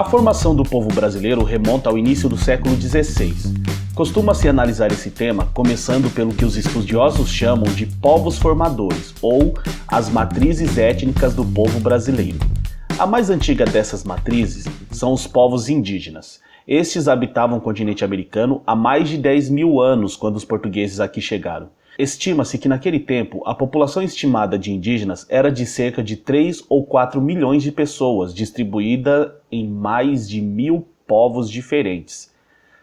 A formação do povo brasileiro remonta ao início do século XVI. Costuma-se analisar esse tema começando pelo que os estudiosos chamam de povos formadores, ou as matrizes étnicas do povo brasileiro. A mais antiga dessas matrizes são os povos indígenas. Estes habitavam o continente americano há mais de 10 mil anos quando os portugueses aqui chegaram. Estima-se que naquele tempo a população estimada de indígenas era de cerca de 3 ou 4 milhões de pessoas, distribuída em mais de 1000 povos diferentes.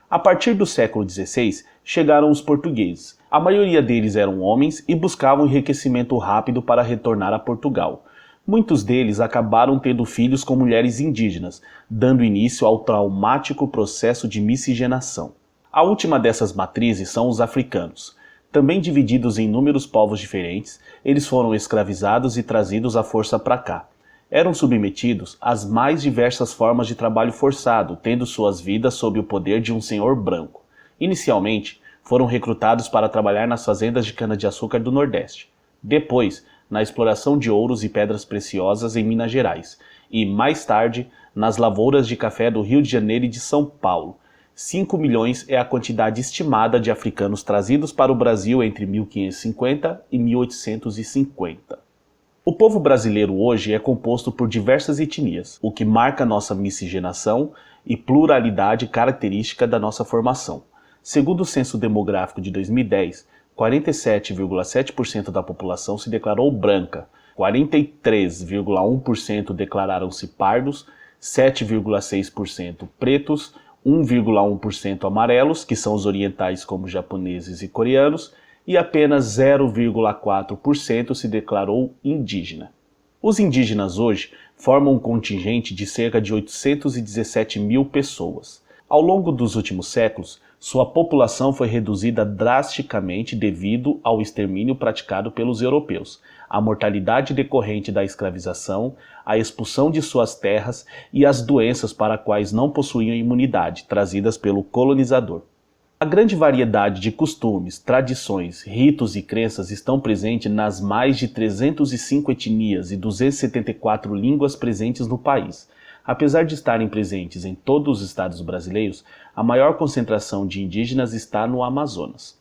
A partir do século XVI, chegaram os portugueses. A maioria deles eram homens e buscavam enriquecimento rápido para retornar a Portugal. Muitos deles acabaram tendo filhos com mulheres indígenas, dando início ao traumático processo de miscigenação. A última dessas matrizes são os africanos. Também divididos em inúmeros povos diferentes, eles foram escravizados e trazidos à força para cá. Eram submetidos às mais diversas formas de trabalho forçado, tendo suas vidas sob o poder de um senhor branco. Inicialmente, foram recrutados para trabalhar nas fazendas de cana-de-açúcar do Nordeste. Depois, na exploração de ouros e pedras preciosas em Minas Gerais, e, mais tarde, nas lavouras de café do Rio de Janeiro e de São Paulo. 5 milhões é a quantidade estimada de africanos trazidos para o Brasil entre 1550 e 1850. O povo brasileiro hoje é composto por diversas etnias, o que marca nossa miscigenação e pluralidade característica da nossa formação. Segundo o Censo Demográfico de 2010, 47,7% da população se declarou branca, 43,1% declararam-se pardos, 7,6% pretos, 1,1% amarelos, que são os orientais como japoneses e coreanos, e apenas 0,4% se declarou indígena. Os indígenas hoje formam um contingente de cerca de 817 mil pessoas. Ao longo dos últimos séculos, sua população foi reduzida drasticamente devido ao extermínio praticado pelos europeus, à mortalidade decorrente da escravização, à expulsão de suas terras e às doenças para as quais não possuíam imunidade, trazidas pelo colonizador. A grande variedade de costumes, tradições, ritos e crenças estão presentes nas mais de 305 etnias e 274 línguas presentes no país. Apesar de estarem presentes em todos os estados brasileiros, a maior concentração de indígenas está no Amazonas.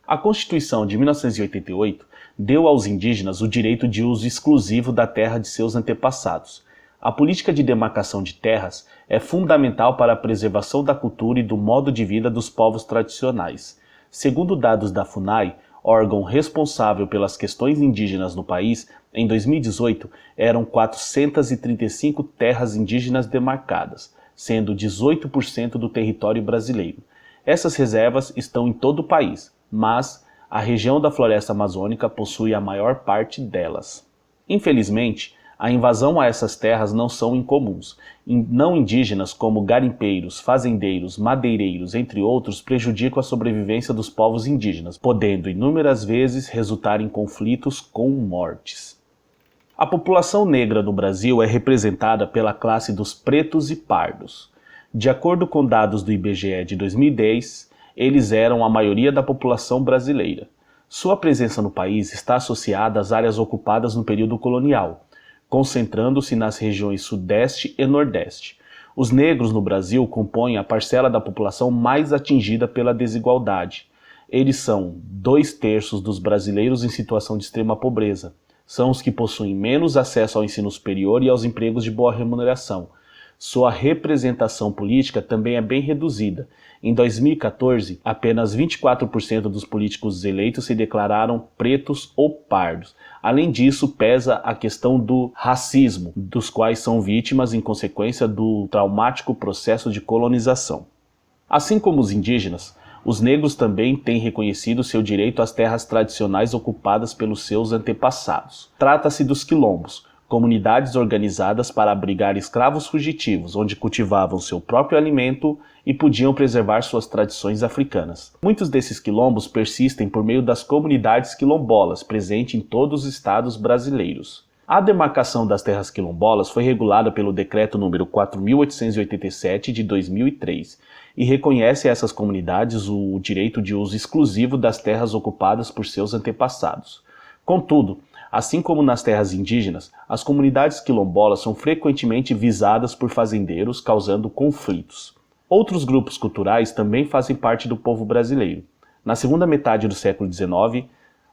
A Constituição de 1988 deu aos indígenas o direito de uso exclusivo da terra de seus antepassados. A política de demarcação de terras é fundamental para a preservação da cultura e do modo de vida dos povos tradicionais. Segundo dados da FUNAI, órgão responsável pelas questões indígenas no país, em 2018 eram 435 terras indígenas demarcadas, sendo 18% do território brasileiro. Essas reservas estão em todo o país, mas a região da floresta amazônica possui a maior parte delas. Infelizmente, a invasão a essas terras não são incomuns. Não indígenas como garimpeiros, fazendeiros, madeireiros, entre outros, prejudicam a sobrevivência dos povos indígenas, podendo inúmeras vezes resultar em conflitos com mortes. A população negra no Brasil é representada pela classe dos pretos e pardos. De acordo com dados do IBGE de 2010, eles eram a maioria da população brasileira. Sua presença no país está associada às áreas ocupadas no período colonial, concentrando-se nas regiões Sudeste e Nordeste. Os negros no Brasil compõem a parcela da população mais atingida pela desigualdade. Eles são 2/3 dos brasileiros em situação de extrema pobreza. São os que possuem menos acesso ao ensino superior e aos empregos de boa remuneração. Sua representação política também é bem reduzida. Em 2014, apenas 24% dos políticos eleitos se declararam pretos ou pardos. Além disso, pesa a questão do racismo, dos quais são vítimas em consequência do traumático processo de colonização. Assim como os indígenas, os negros também têm reconhecido seu direito às terras tradicionais ocupadas pelos seus antepassados. Trata-se dos quilombos, comunidades organizadas para abrigar escravos fugitivos, onde cultivavam seu próprio alimento e podiam preservar suas tradições africanas. Muitos desses quilombos persistem por meio das comunidades quilombolas, presentes em todos os estados brasileiros. A demarcação das terras quilombolas foi regulada pelo Decreto número 4.887 de 2003 e reconhece a essas comunidades o direito de uso exclusivo das terras ocupadas por seus antepassados. Contudo, Assim como nas terras indígenas, as comunidades quilombolas são frequentemente visadas por fazendeiros, causando conflitos. Outros grupos culturais também fazem parte do povo brasileiro. Na segunda metade do século XIX,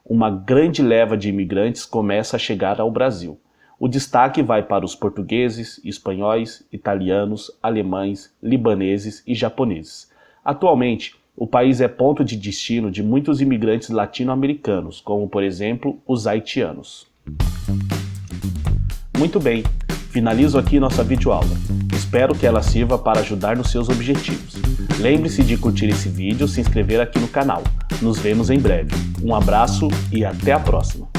uma grande leva de imigrantes começa a chegar ao Brasil. O destaque vai para os portugueses, espanhóis, italianos, alemães, libaneses e japoneses. Atualmente, o país é ponto de destino de muitos imigrantes latino-americanos, como por exemplo os haitianos. Muito bem, finalizo aqui nossa videoaula. Espero que ela sirva para ajudar nos seus objetivos. Lembre-se de curtir esse vídeo e se inscrever aqui no canal. Nos vemos em breve. Um abraço e até a próxima!